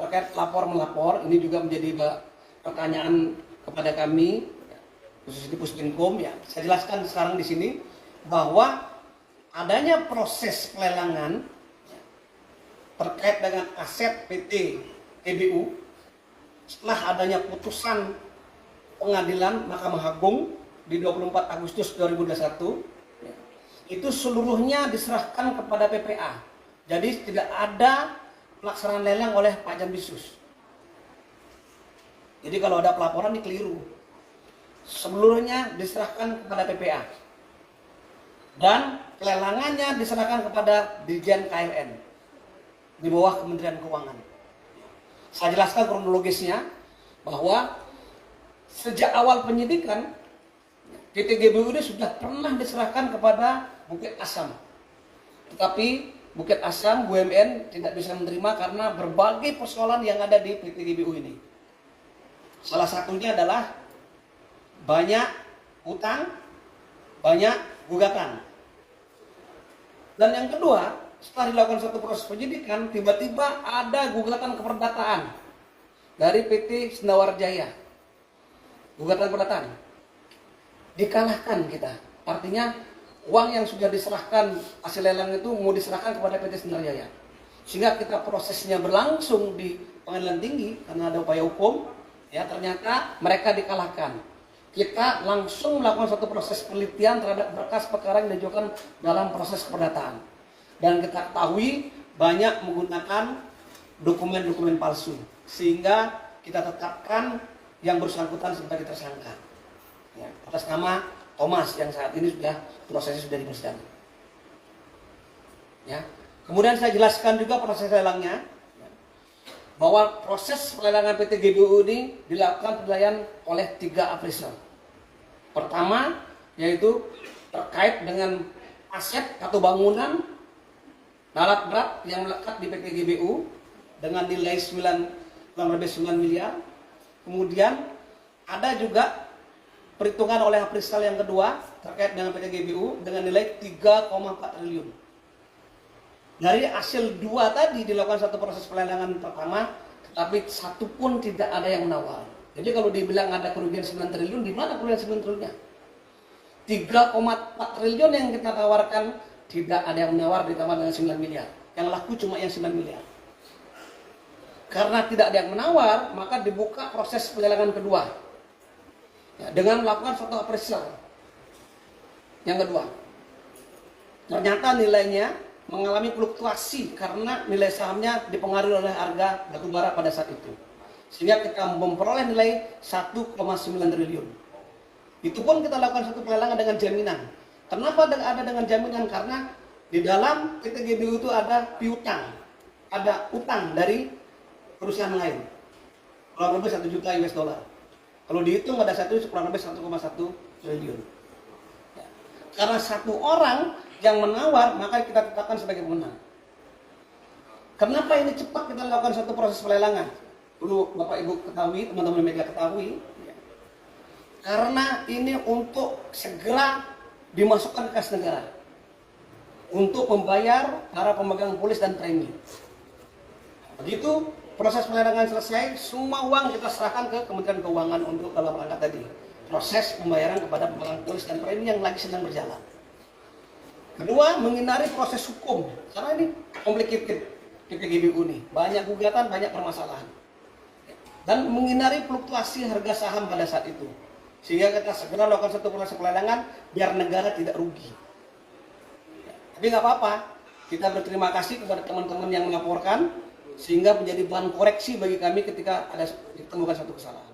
terkait lapor-melapor, ini juga menjadi pertanyaan kepada kami, khusus di Puspinkom. Ya, saya jelaskan sekarang di sini bahwa adanya proses pelelangan terkait dengan aset PT GBU setelah adanya putusan pengadilan Mahkamah Agung di 24 Agustus 2021, itu seluruhnya diserahkan kepada PPA. Jadi tidak ada pelaksanaan lelang oleh Pak Jambisus. Jadi kalau ada pelaporan ini keliru. Seluruhnya diserahkan kepada PPA. Dan pelelangannya diserahkan kepada Dirjen KLN di bawah Kementerian Keuangan. Saya jelaskan kronologisnya bahwa sejak awal penyidikan PT GBU ini sudah pernah diserahkan kepada Bukit Asam. Tetapi Bukit Asam BUMN tidak bisa menerima karena berbagai persoalan yang ada di PT GBU ini. Salah satunya adalah banyak utang, banyak gugatan. Dan yang kedua, setelah dilakukan satu proses penyidikan, tiba-tiba ada gugatan keperdataan dari PT Sendawar Jaya. Gugatan keperdataan dikalahkan kita. Artinya uang yang sudah diserahkan hasil lelang itu mau diserahkan kepada PT Sendawar Jaya. Sehingga kita prosesnya berlangsung di pengadilan tinggi karena ada upaya hukum. Ya, ternyata mereka dikalahkan. Kita langsung melakukan satu proses penelitian terhadap berkas perkara yang diajukan dalam proses keperdataan. Dan kita ketahui banyak menggunakan dokumen-dokumen palsu. Sehingga kita tetapkan yang bersangkutan sebagai tersangka. Ya, atas nama Thomas yang saat ini sudah prosesnya sudah di persidangan. Ya. Kemudian saya jelaskan juga proses lelangnya. Bahwa proses pelelangan PT GBU ini dilakukan penilaian oleh 3 appraisal. Pertama, yaitu terkait dengan aset atau bangunan alat berat yang melekat di PT GBU dengan nilai kurang lebih 9 miliar. Kemudian ada juga perhitungan oleh appraisal yang kedua terkait dengan PT GBU dengan nilai 3,4 triliun. Dari hasil 2 tadi dilakukan satu proses pelelangan pertama, tetapi satu pun tidak ada yang menawar. Jadi kalau dibilang ada kerugian 9 triliun, di mana kerugian 9 triliunnya? 3,4 triliun yang kita tawarkan tidak ada yang menawar ditambah dengan 9 miliar. Yang laku cuma yang 9 miliar. Karena tidak ada yang menawar, maka dibuka proses pelelangan kedua. Ya, dengan melakukan suatu appraisal. Yang kedua, ternyata nilainya mengalami fluktuasi karena nilai sahamnya dipengaruhi oleh harga batubara pada saat itu. Sehingga kita memperoleh nilai 1,9 triliun. Itu pun kita lakukan satu pelelangan dengan jaminan. Kenapa ada dengan jaminan? Karena di dalam PT GBU itu ada piutang. Ada utang dari perusahaan lain. Kurang lebih 1 juta US dollar. Kalau dihitung ada kurang lebih 1,1 triliun. Ya. Karena satu orang yang menawar, maka kita tetapkan sebagai pemenang. Kenapa ini cepat kita lakukan satu proses pelelangan? Dulu Bapak Ibu ketahui, teman-teman media ketahui, ya. Karena ini untuk segera dimasukkan ke kas negara untuk membayar para pemegang polis dan premi. Begitu proses pelelangan selesai, semua uang kita serahkan ke Kementerian Keuangan untuk dalam rangka tadi proses pembayaran kepada pemegang polis dan premi yang lagi sedang berjalan. Kedua, menghindari proses hukum, karena ini complicated PT GBU ini, banyak gugatan, banyak permasalahan. Dan menghindari fluktuasi harga saham pada saat itu. Sehingga kita segera lakukan satu proses pelelangan, biar negara tidak rugi. Tapi nggak apa-apa, kita berterima kasih kepada teman-teman yang melaporkan, sehingga menjadi bahan koreksi bagi kami ketika ada ditemukan satu kesalahan.